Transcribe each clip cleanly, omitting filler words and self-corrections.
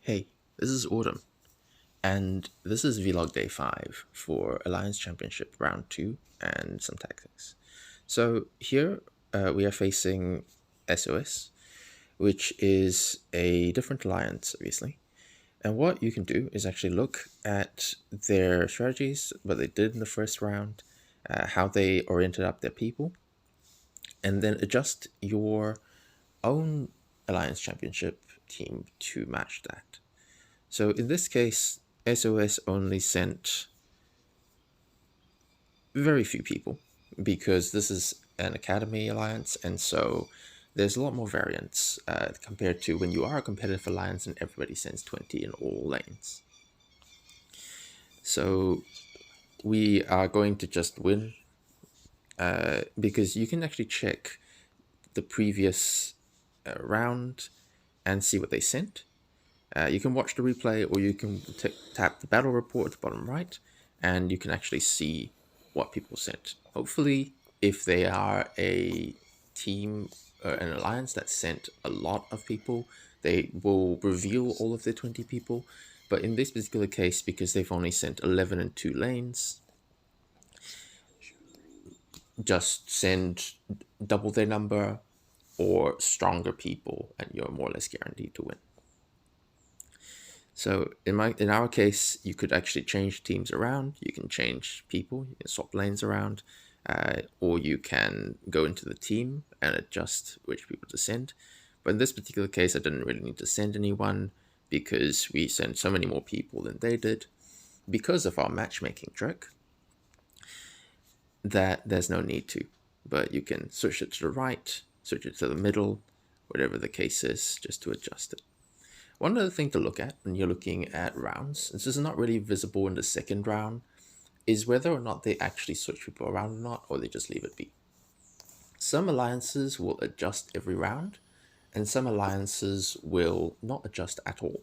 Hey, this is Autumn, and this is Vlog Day 5 for Alliance Championship Round 2 and some tactics. So here we are facing SOS, which is a different alliance, obviously. And what you can do is actually look at their strategies, what they did in the first round, how they oriented up their people, and then adjust your own Alliance Championship team to match that. So in this case, SOS only sent very few people because this is an academy alliance, and so there's a lot more variance compared to when you are a competitive alliance and everybody sends 20 in all lanes. So we are going to just win because you can actually check the previous round and see what they sent. You can watch the replay, or you can tap the battle report at the bottom right, and you can actually see what people sent. Hopefully, if they are a team or an alliance that sent a lot of people, they will reveal all of their 20 people. But in this particular case, because they've only sent 11 and 2 lanes, just send double their number or stronger people, and you're more or less guaranteed to win. So in our case, you could actually change teams around. You can change people. You can swap lanes around, or you can go into the team and adjust which people to send. But in this particular case, I didn't really need to send anyone because we sent so many more people than they did because of our matchmaking trick that there's no need to. But you can switch it to the right, switch it to the middle, whatever the case is, just to adjust it. One other thing to look at when you're looking at rounds, this is not really visible in the second round, is whether or not they actually switch people around or not, or they just leave it be. Some alliances will adjust every round, and some alliances will not adjust at all.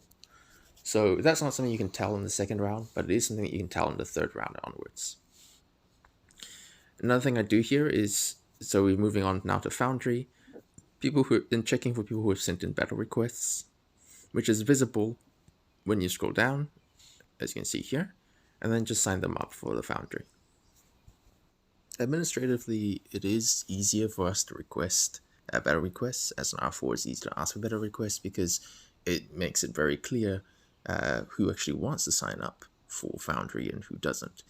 So that's not something you can tell in the second round, but it is something that you can tell in the third round onwards. Another thing I do here is, so we're moving on now to Foundry, people who have been checking for people who have sent in battle requests, which is visible when you scroll down, as you can see here, and then just sign them up for the Foundry. Administratively, it is easier for us to request battle requests, as an R4 is easy to ask for battle requests because it makes it very clear who actually wants to sign up for Foundry and who doesn't.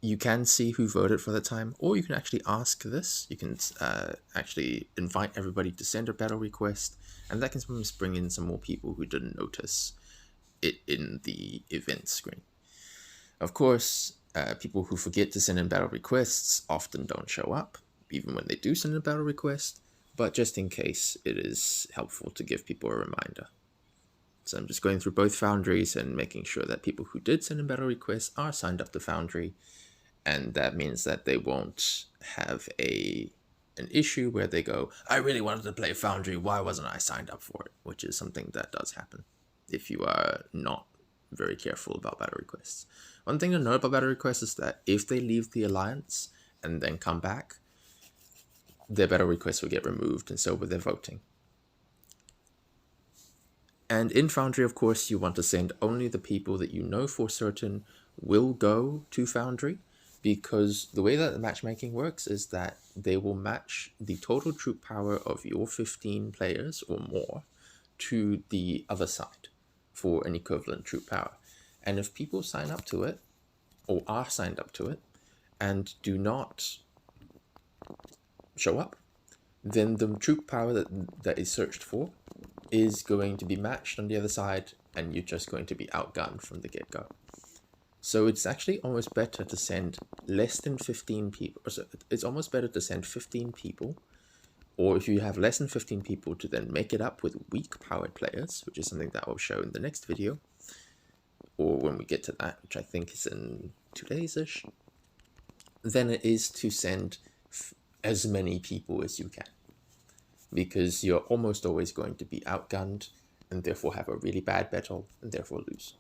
You can see who voted for the time, or you can actually ask this. You can actually invite everybody to send a battle request, and that can sometimes bring in some more people who didn't notice it in the event screen. Of course, people who forget to send in battle requests often don't show up, even when they do send in a battle request, but just in case, it is helpful to give people a reminder. So I'm just going through both Foundries and making sure that people who did send in battle requests are signed up to Foundry, and that means that they won't have an issue where they go, I really wanted to play Foundry, why wasn't I signed up for it? Which is something that does happen if you are not very careful about battle requests. One thing to note about battle requests is that if they leave the alliance and then come back, their battle requests will get removed, and so will their voting. And in Foundry, of course, you want to send only the people that you know for certain will go to Foundry, because the way that the matchmaking works is that they will match the total troop power of your 15 players or more to the other side for an equivalent troop power. And if people sign up to it, or are signed up to it, and do not show up, then the troop power that is searched for is going to be matched on the other side, and you're just going to be outgunned from the get-go. So it's actually almost better to send less than 15 people. So it's almost better to send 15 people, or if you have less than 15 people, to then make it up with weak powered players, which is something that I'll show in the next video, or when we get to that, which I think is in 2 days-ish, than it is to send as many people as you can, because you're almost always going to be outgunned and therefore have a really bad battle and therefore lose.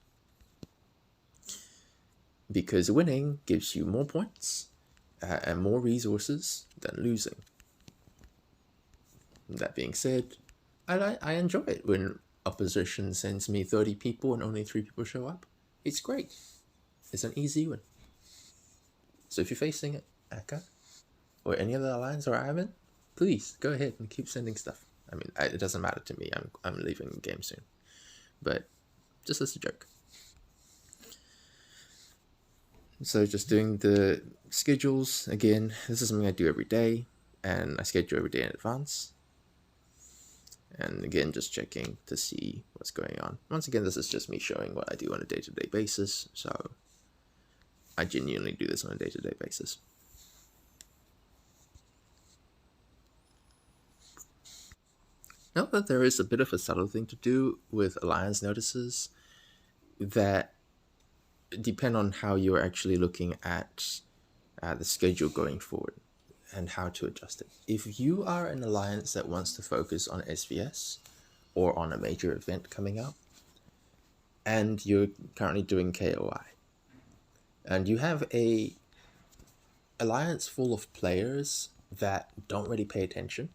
Because winning gives you more points and more resources than losing. That being said, I enjoy it when opposition sends me 30 people and only 3 people show up, it's great. It's an easy win. So if you're facing Aka or any other alliance or Ivan, please go ahead and keep sending stuff. I mean, it doesn't matter to me. I'm leaving the game soon, but just as a joke. So just doing the schedules again. This is something I do every day, and I schedule every day in advance. And again, just checking to see what's going on. Once again, this is just me showing what I do on a day-to-day basis. So I genuinely do this on a day-to-day basis. Note that there is a bit of a subtle thing to do with alliance notices that depend on how you're actually looking at the schedule going forward and how to adjust it. If you are an alliance that wants to focus on SVS or on a major event coming up, and you're currently doing KOI, and you have a alliance full of players that don't really pay attention,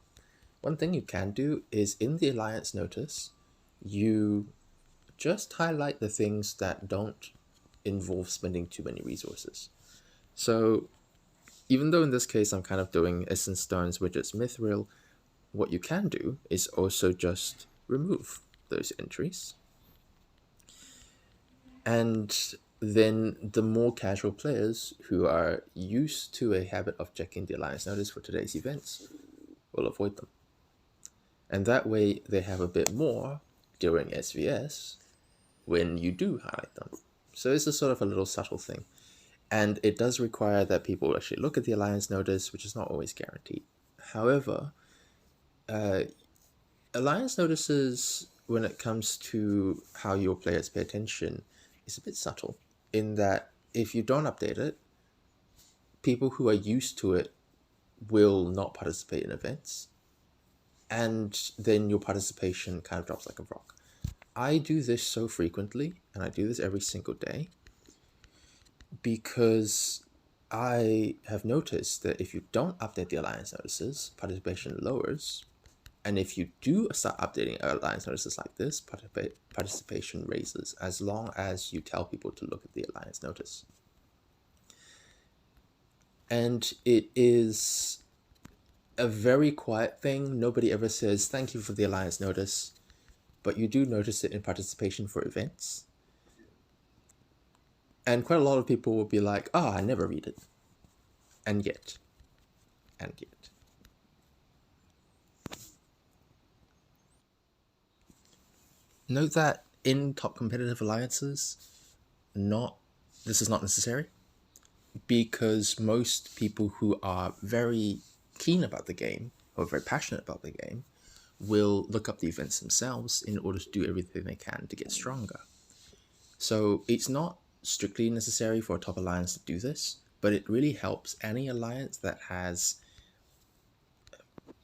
one thing you can do is in the alliance notice, you just highlight the things that don't involve spending too many resources. So even though in this case I'm kind of doing Essence Stones, Widgets, Mithril, what you can do is also just remove those entries. And then the more casual players who are used to a habit of checking the alliance notice for today's events will avoid them. And that way they have a bit more during SVS when you do highlight them. So it's a sort of a little subtle thing. And it does require that people actually look at the alliance notice, which is not always guaranteed. However, alliance notices, when it comes to how your players pay attention, is a bit subtle in that if you don't update it, people who are used to it will not participate in events, and then your participation kind of drops like a rock. I do this so frequently, and I do this every single day, because I have noticed that if you don't update the alliance notices, participation lowers. And if you do start updating alliance notices like this, participation raises, as long as you tell people to look at the alliance notice. And it is a very quiet thing. Nobody ever says, thank you for the alliance notice, but you do notice it in participation for events. And quite a lot of people will be like, oh, I never read it. And yet. Note that in top competitive alliances, this is not necessary, because most people who are very keen about the game, or very passionate about the game, will look up the events themselves in order to do everything they can to get stronger. So it's not strictly necessary for a top alliance to do this, but it really helps any alliance that has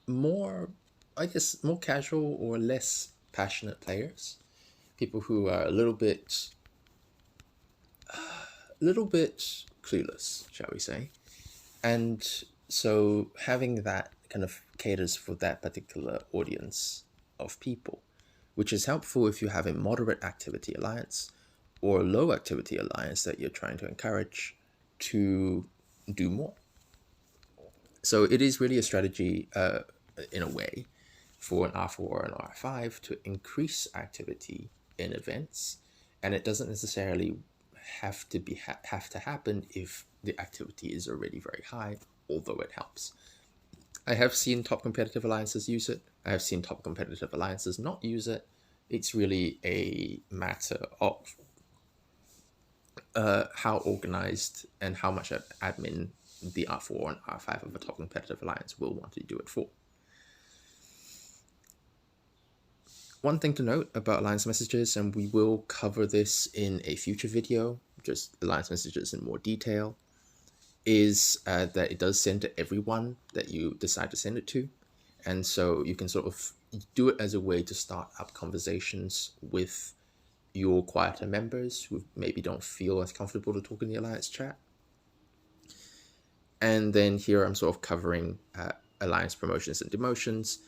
more, I guess, more casual or less passionate players, people who are a little bit clueless, shall we say. And so having that kind of caters for that particular audience of people, which is helpful if you have a moderate activity alliance or a low activity alliance that you're trying to encourage to do more. So it is really a strategy, in a way, for an R4 or an R5 to increase activity in events, and it doesn't necessarily have to happen if the activity is already very high, although it helps. I have seen top competitive alliances use it. I have seen top competitive alliances not use it. It's really a matter of how organized and how much admin the R4 and R5 of a top competitive alliance will want to do it for. One thing to note about alliance messages, and we will cover this in a future video, just alliance messages in more detail, is that it does send to everyone that you decide to send it to. And so you can sort of do it as a way to start up conversations with your quieter members who maybe don't feel as comfortable to talk in the alliance chat. And then here I'm sort of covering alliance promotions and demotions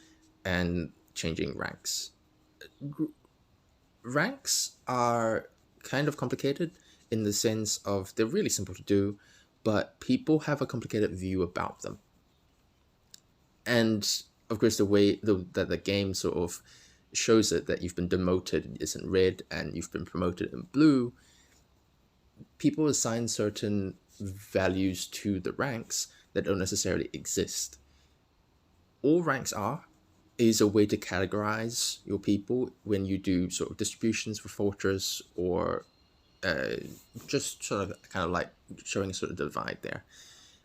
and changing ranks. Ranks are kind of complicated in the sense of they're really simple to do, but people have a complicated view about them. And of course, the way that the game sort of shows it that you've been demoted is in red and you've been promoted in blue, people assign certain values to the ranks that don't necessarily exist. All ranks are is a way to categorize your people when you do sort of distributions for Fortress, or uh, just sort of kind of like showing a sort of divide there.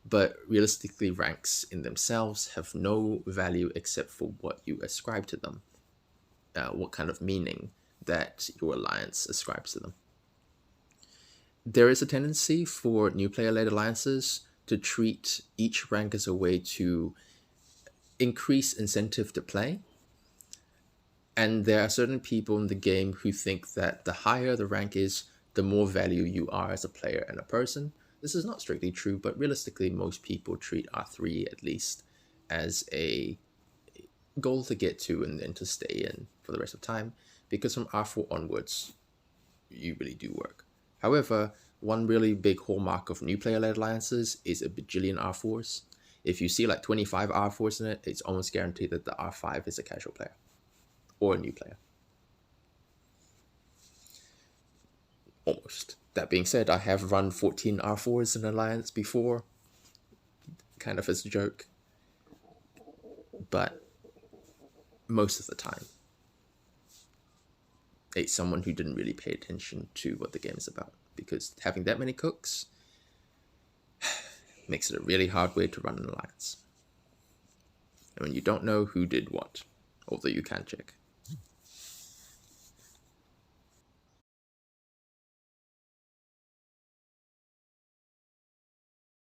But realistically, ranks in themselves have no value except for what you ascribe to them, what kind of meaning that your alliance ascribes to them. There is a tendency for new player-led alliances to treat each rank as a way to increase incentive to play. And there are certain people in the game who think that the higher the rank is, the more value you are as a player and a person. This is not strictly true, but realistically, most people treat R3 at least as a goal to get to and then to stay in for the rest of time, because from R4 onwards, you really do work. However, one really big hallmark of new player-led alliances is a bajillion R4s. If you see like 25 R4s in it, it's almost guaranteed that the R5 is a casual player or a new player. Almost. That being said, I have run 14 R4s in Alliance before, kind of as a joke, but most of the time, it's someone who didn't really pay attention to what the game is about, because having that many cooks makes it a really hard way to run an alliance. And when you don't know who did what, although you can check.